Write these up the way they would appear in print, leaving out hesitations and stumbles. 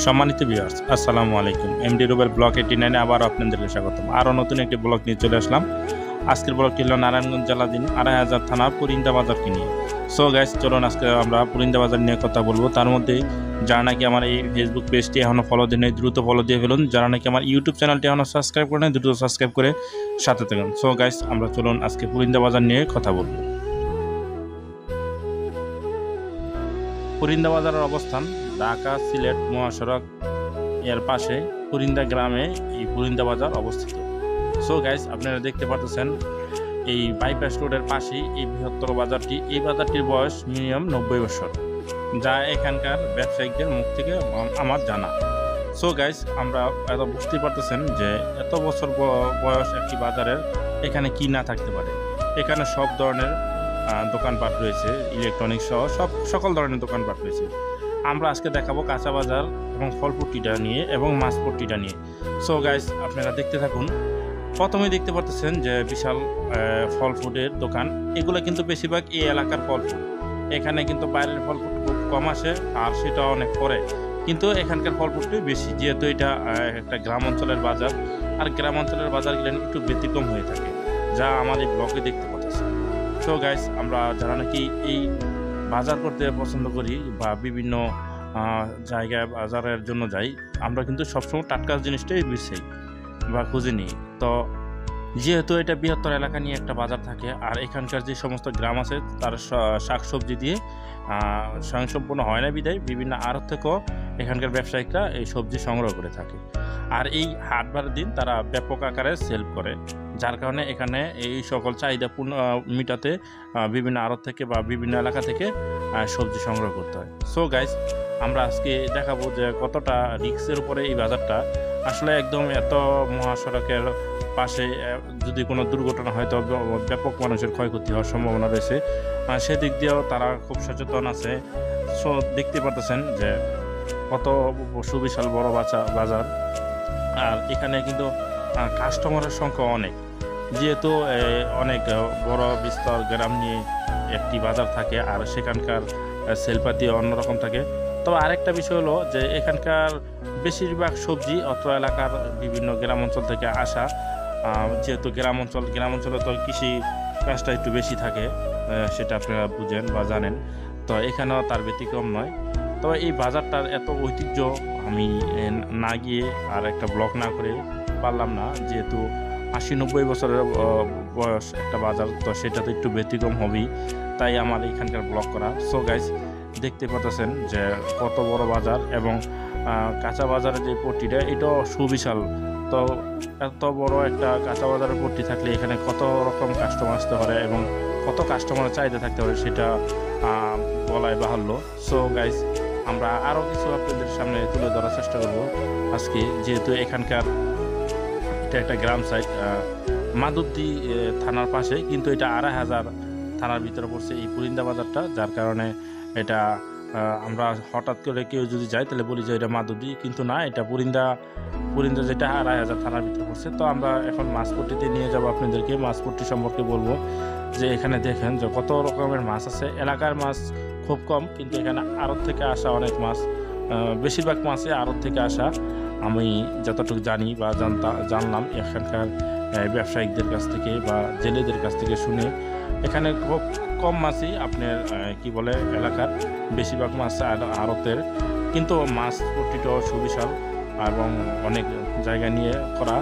সম্মানিত ভিউয়ার্স, আসসালামু আলাইকুম। এমডি রুবেল ব্লক 89 আবার আপনাদেরকে স্বাগতম। আরও নতুন একটি ব্লগ নিয়ে চলে আসলাম। আজকের ব্লগটি হলো নারায়ণগঞ্জ জেলাধীন আড়াইহাজার থানা পুরিন্দা বাজারকে নিয়ে। সো গাইস, চলুন আজকে আমরা পুরিন্দা বাজার নিয়ে কথা বলবো। তার মধ্যে যারা নাকি আমার এই ফেসবুক পেজটি এখনও ফলো দিয়ে নেই, দ্রুত ফলো দিয়ে ফেলুন। যারা নাকি আমার ইউটিউব চ্যানেলটি এখনও সাবস্ক্রাইব করে নেই, দ্রুত সাবস্ক্রাইব করে সাথে থাকুন। সো গাইস, আমরা চলুন আজকে পুরিন্দা বাজার নিয়ে কথা বলবো। পুরিন্দা বাজারের অবস্থান ঢাকা সিলেট মহাসড়ক এর পাশে পুরিন্দা গ্রামে এই পুরিন্দা বাজার অবস্থিত। সো গাইস, আপনারা দেখতে পাচ্ছেন এই বাইপাস রোডের পাশেই এই বৃহত্তর বাজারটি। এই বাজারটির বয়স মিনিমাম 90 বছর, যা এখানকার ব্যবসায়িকদের মুখ থেকে আমার জানা। সো গাইস, আমরা এত বুঝতে পারতেছেন যে এত বছর বয়স একটি বাজারের এখানে কি না থাকতে পারে। এখানে সব ধরনের দোকানপাট রয়েছে, ইলেকট্রনিক্স সহ সকল ধরনের দোকানপাট রয়েছে। আমরা আজকে দেখাবো কাঁচা বাজার এবং ফলপট্টিটা নিয়ে এবং মাছপট্টিটা নিয়ে। সো গাইস, আপনারা দেখতে থাকুন। প্রথমেই দেখতে পাচ্ছেন যে বিশাল ফল ফুডের দোকান। এগুলো কিন্তু বেশিরভাগ এই এলাকার ফল ফুড। এখানে কিন্তু বাইরের ফল ফুড খুব কম আসে, আর সেটা অনেক পরে। কিন্তু এখানকার ফল ফুডটি বেশি, যেহেতু এটা একটা গ্রাম অঞ্চলের বাজার। আর গ্রাম অঞ্চলের বাজারগুলো একটু ব্যতিক্রম হয়ে থাকে, যা আমার এই ব্লগে দেখতে পাচ্ছেন। সো গাইস, আমরা যারা নাকি এই বাজার করতে পছন্দ করি বা বিভিন্ন জায়গায় বাজারের জন্য যাই, আমরা কিন্তু সবসময় টাটকা জিনিসটাই বেশি বা খুঁজে নিই। তো যেহেতু এটা বৃহত্তর এলাকা নিয়ে একটা বাজার থাকে, আর এখানকার যে সমস্ত গ্রাম আছে তার শাকসবজি দিয়ে স্বয়ংসম্পূর্ণ হয় না বিদায় বিভিন্ন আড়ত থেকেও এখানকার ব্যবসায়িকরা এই সবজি সংগ্রহ করে থাকে। আর এই হাটবারের দিন তারা ব্যাপক আকারে সেল করে, যার কারণে এখানে এই সকল চাহিদা পূর্ণ মিটাতে বিভিন্ন আড়ত থেকে বা বিভিন্ন এলাকা থেকে সবজি সংগ্রহ করতে হয়। সো গাইস, আমরা আজকে দেখাবো যে কতটা রিস্কের উপরে এই বাজারটা। আসলে একদম এত মহাসড়কের পাশে যদি কোনো দুর্ঘটনা হয় তবে ব্যাপক মানুষের ক্ষয়ক্ষতি হওয়ার সম্ভাবনা রয়েছে। সেদিক দিয়েও তারা খুব সচেতন আছে। সো দেখতে পাচ্ছেন যে কত সুবিশাল বড় বাজার। আর এখানে কিন্তু কাস্টমারের সংখ্যা অনেক, যেহেতু অনেক বড় বিস্তর গ্রাম নিয়ে একটি বাজার থাকে, আর সেখানকার সেলপাতি অন্যরকম থাকে। তবে আরেকটা বিষয় হলো যে এখানকার বেশিরভাগ সবজি অত্র এলাকার বিভিন্ন গ্রাম অঞ্চল থেকে আসা। যেহেতু গ্রাম অঞ্চলে তো কৃষি কাজটা একটু বেশি থাকে, সেটা আপনারা বুঝেন বা জানেন। তো এখানেও তার ব্যতিক্রম নয়। তবে এই বাজারটার এত ঐতিহ্য আমি না গিয়ে আর একটা ব্লগ না করে পারলাম না, যেহেতু 80-90 বছরের বয়স একটা বাজার, তো সেটা তো একটু ব্যতিক্রম হবেই, তাই আমার এখানকার ব্লগ করা। সো গাইস, দেখতে পাচ্ছেন যে কত বড় বাজার এবং কাঁচা বাজারের যে পট্টিটা এটাও সুবিশাল। তো এত বড় একটা কাঁচা বাজারের পট্টি থাকলে এখানে কত রকম কাস্টমার আসতে পারে এবং কত কাস্টমারের চাহিদা থাকতে পারে সেটা বলাই বাহুল্য। সো গাইস, আমরা আরও কিছু আপনাদের সামনে তুলে ধরার চেষ্টা করব আজকে, যেহেতু এখানকার এটা একটা গ্রাম সাইড মাধবদী থানার পাশে, কিন্তু এটা আড়াইহাজার থানার ভিতরে পড়ছে এই পুরিন্দা বাজারটা। যার কারণে এটা আমরা হঠাৎ করে কেউ যদি যায় তাহলে বলি যে এটা মাধবদী, কিন্তু না, এটা পুরিন্দা যেটা আড়াইহাজার থানার ভিতরে পড়ছে। তো আমরা এখন মাছপট্টিতে নিয়ে যাব আপনাদেরকে। মাছপট্টি সম্পর্কে বলবো যে এখানে দেখেন যে কত রকমের মাছ আছে। এলাকার মাছ খুব কম, কিন্তু এখানে আড়ত থেকে আসা অনেক মাছ, বেশিরভাগ মাছই আড়ত থেকে আসা। আমি যতটুকু জানি বা জানলাম এখানকার ব্যবসায়িকদের কাছ থেকে বা জেলেদের কাছ থেকে শুনে, এখানে খুব কম মাছই আপনার কি বলে এলাকার, বেশিরভাগ মাছ আড়তের। কিন্তু মাছ পট্টিটাও সুবিশাল এবং অনেক জায়গা নিয়ে করা।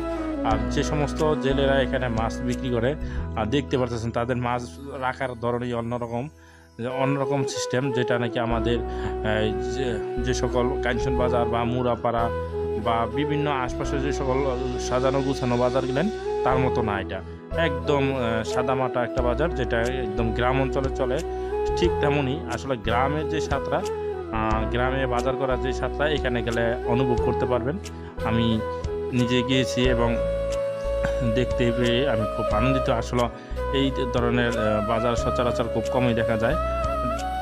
আর যে সমস্ত জেলেরা এখানে মাছ বিক্রি করে, আর দেখতে পাচ্ছেন তাদের মাছ রাখার ধরনই অন্যরকম সিস্টেম, যেটা নাকি আমাদের যে সকল কাঞ্চন বাজার বা মুরাপাড়া বা বিভিন্ন আশপাশে যে সকল সাজানো গুছানো বাজার গেলেন তার মতো না। এটা একদম সাদামাটা একটা বাজার, যেটা একদম গ্রাম অঞ্চলে চলে। ঠিক তেমনই আসলে গ্রামের যে স্বাদটা, গ্রামে বাজার করার যে স্বাদটা এখানে গেলে অনুভব করতে পারবেন। আমি নিজে গিয়েছি এবং দেখতে পেয়ে আমি খুব আনন্দিত। আসলে এই ধরনের বাজার সচরাচর খুব কমই দেখা যায়,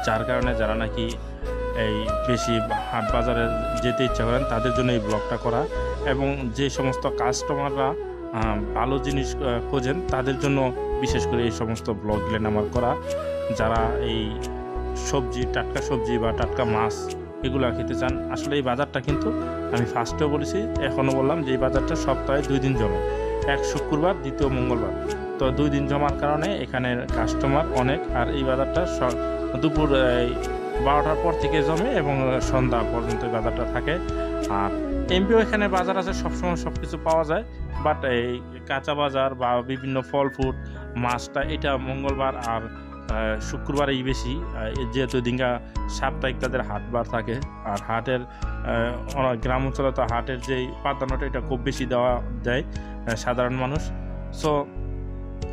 যার কারণে যারা নাকি এই বেশি হাট বাজারে যেতে ইচ্ছা করেন তাদের জন্য এই ব্লগটা করা। এবং যে সমস্ত কাস্টমাররা ভালো জিনিস খোঁজেন তাদের জন্য বিশেষ করে এই সমস্ত ব্লগগুলো আমার করা, যারা এই সবজি, টাটকা সবজি বা টাটকা মাছ এগুলো খেতে চান। আসলে এই বাজারটা কিন্তু আমি ফার্স্টেও বলেছি, এখনও বললাম যে এই বাজারটা সপ্তাহে 2 দিন জমে, এক শুক্রবার, দ্বিতীয় মঙ্গলবার। তো 2 দিন জমার কারণে এখানের কাস্টমার অনেক। আর এই বাজারটা দুপুর 12টার পর থেকে জমে এবং সন্ধ্যা পর্যন্ত এই বাজারটা থাকে। আর এমপিও এখানে বাজার আছে, সবসময় সব কিছু পাওয়া যায়। বাট এই কাঁচা বাজার বা বিভিন্ন ফল ফ্রুট মাছটা এটা মঙ্গলবার আর শুক্রবারেই বেশি, যেহেতু দিনকা সাপ্তাহিক তাদের হাটবার থাকে। আর হাটের গ্রাম অঞ্চলে তো হাটের যেই প্রাধান্যটা এটা খুব বেশি দেয় সাধারণ মানুষ। সো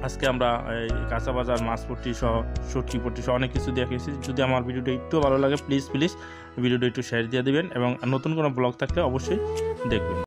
আজকে আমরা এই কাঁচা বাজার মাছপট্টি সহ শুটকি পট্টি সহ অনেক কিছু দেখেছি। যদি আমার ভিডিওটা একটু ভালো লাগে প্লিজ ভিডিওটা একটু শেয়ার দিয়ে দিবেন এবং নতুন কোনো ব্লগ থাকলে অবশ্যই দেখবেন।